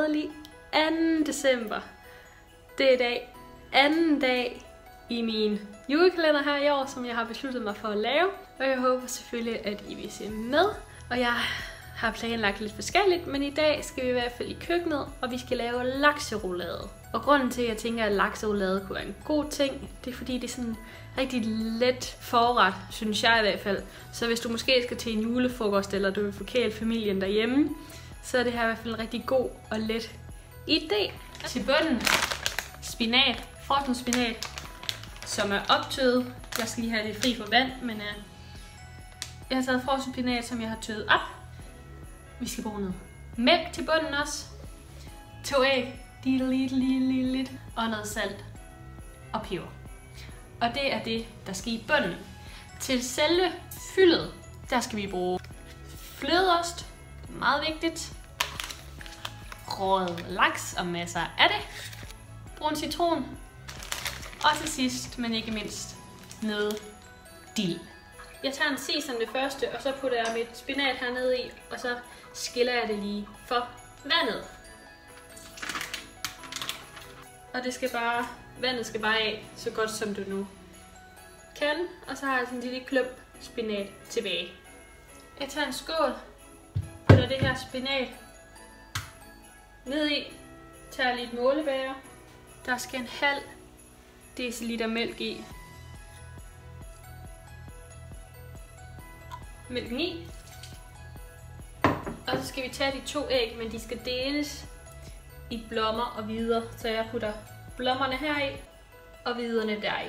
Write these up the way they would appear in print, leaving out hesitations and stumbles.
glædelig 2. december. Det er i dag anden dag i min julekalender her i år, som jeg har besluttet mig for at lave. Og jeg håber selvfølgelig, at I vil se med. Og jeg har planlagt lidt forskelligt, men i dag skal vi i hvert fald i køkkenet, og vi skal lave lakseroulade. Og grunden til, at jeg tænker, at lakseroulade kunne være en god ting, det er fordi, det er sådan en rigtig let forret, synes jeg i hvert fald. Så hvis du måske skal til en julefrokost, eller du vil forkæle familien derhjemme, så er det her i hvert fald en rigtig god og let idé. Til bunden spinat, frossen spinat, som er optøet. Jeg skal lige have det fri for vand, men jeg har taget frossen spinat, som jeg har tøet op. Vi skal bruge noget mælk til bunden også. 2 æg, lidt, og noget salt og peber. Og det er det, der skal i bunden. Til selve fyldet, der skal vi bruge flødeost, meget vigtigt. Røget laks og masser af det. Brun citron. Og til sidst, men ikke mindst, noget dild. Jeg tager en sesam det første, og så putter jeg mit spinat hernede i, og så skiller jeg det lige for vandet. Og vandet skal bare af, så godt som du nu kan. Og så har jeg sådan en lille klump spinat tilbage. Jeg tager en skål, putter det her spinat ned i, tager lidt målebæger. Der skal en halv deciliter mælk i. Mælken i. Og så skal vi tage de 2 æg, men de skal deles i blommer og videre. Så jeg putter blommerne her i og viderne der i.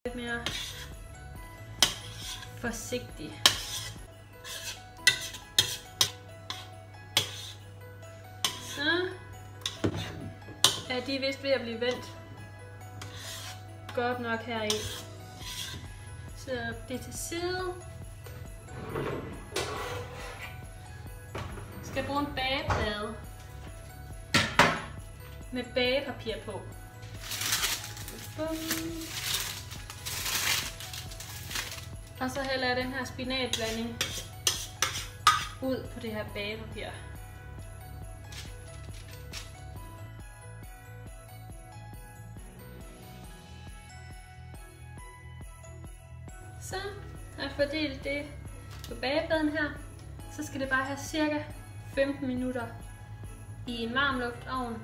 Lidt mere forsigtig. Så er de vist ved at blive vendt godt nok her i. Så det til side. Skal bruge en bageplade med bagepapir på. Bum. Og så hælder jeg den her spinatblanding ud på det her bagepapir. Så har jeg fordelt det på bagepladen her. Så skal det bare have cirka 15 minutter i en varmluftovn,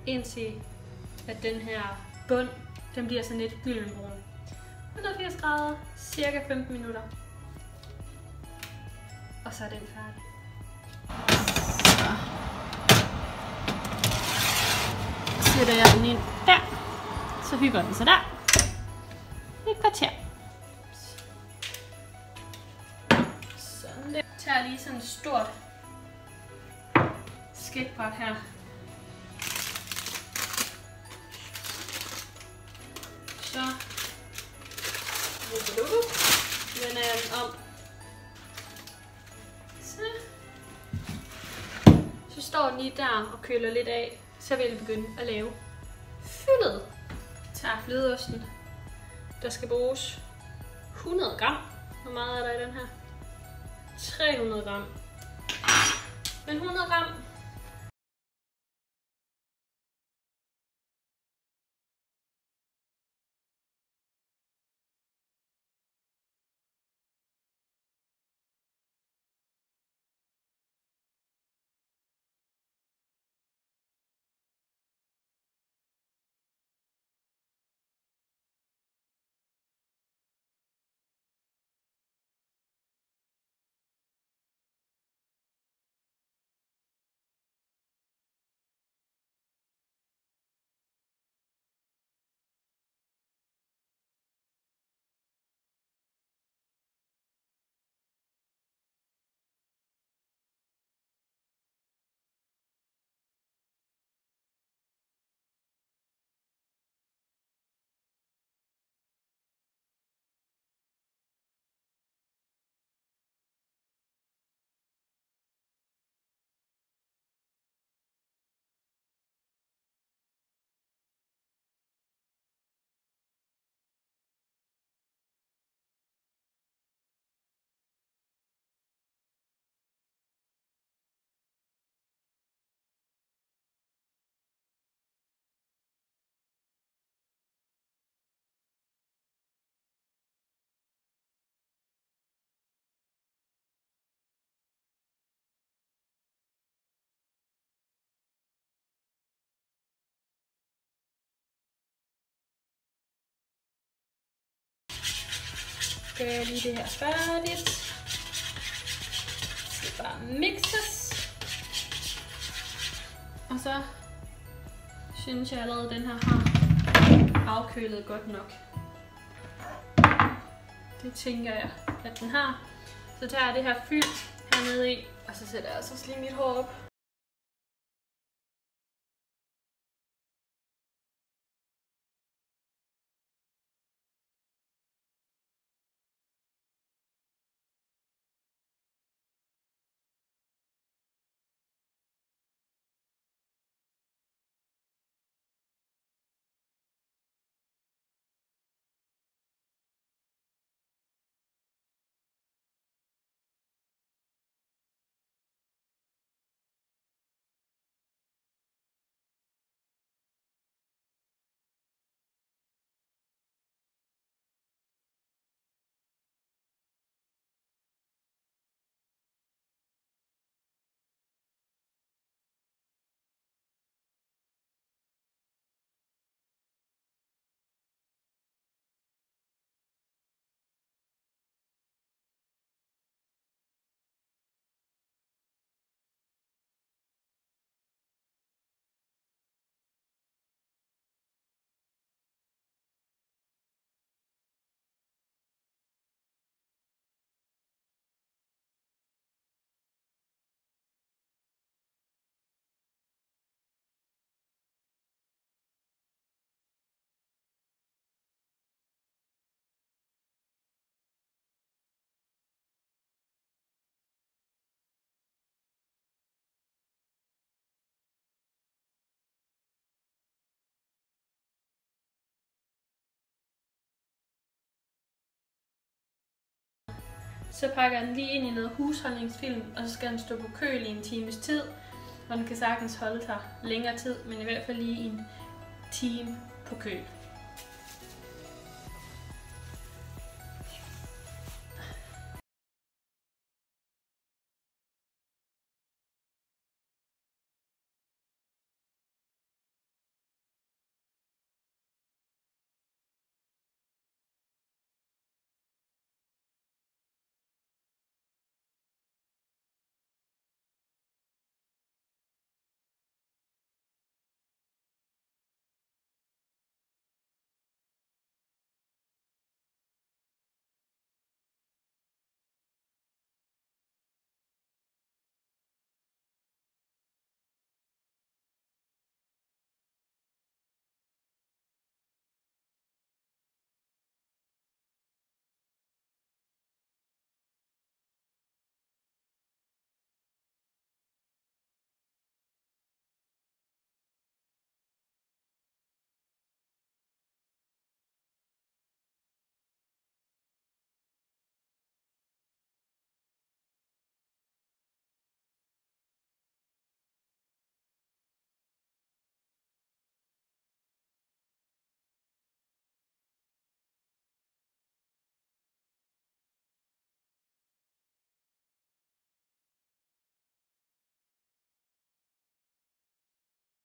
indtil at den her bund, den bliver sådan lidt gyldenbrun. 180 grader, cirka 15 minutter. Og så er den færdig. Så sætter jeg den ind der. Så hygger den sig der. Et kvarter. Sådan der. Jeg tager lige sådan et stort skægbræt her. så vender jeg den om. Så står den lige der og køler lidt af. Så vil jeg begynde at lave fyldet. Jeg tager flødeosten. Der skal bruges 100 gram. Hvor meget er der i den her? 300 gram. Men 100 gram. Gør jeg lige det her færdigt. Det skal bare mixes. Og så synes jeg allerede, at den her har afkølet godt nok. Det tænker jeg, at den har. Så tager jeg det her fyld hernede i, og så sætter jeg altså lige mit hår op. Så pakker jeg den lige ind i noget husholdningsfilm, og så skal den stå på køl i en times tid. Og den kan sagtens holde sig længere tid, men i hvert fald lige en time på køl.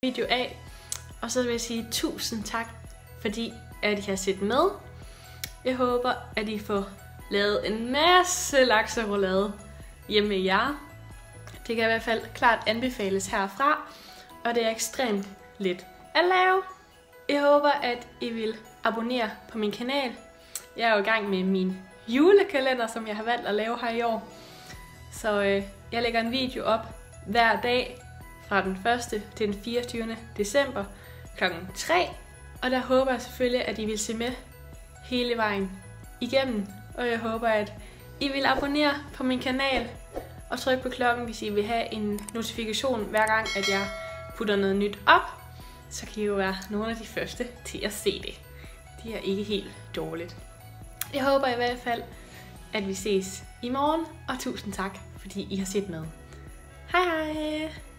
video af. Og så vil jeg sige tusind tak, fordi at I har set med. Jeg håber, at I får lavet en masse lakseroulade hjemme med jer. Det kan i hvert fald klart anbefales herfra, og det er ekstremt let at lave. Jeg håber, at I vil abonnere på min kanal. Jeg er jo i gang med min julekalender, som jeg har valgt at lave her i år. Så jeg lægger en video op hver dag fra den 1. til den 24. december kl. 3. Og der håber jeg selvfølgelig, at I vil se med hele vejen igennem. Og jeg håber, at I vil abonnere på min kanal og trykke på klokken, hvis I vil have en notifikation hver gang, at jeg putter noget nyt op. Så kan I jo være nogle af de første til at se det. Det er ikke helt dårligt. Jeg håber i hvert fald, at vi ses i morgen, og tusind tak, fordi I har set med. Hej hej!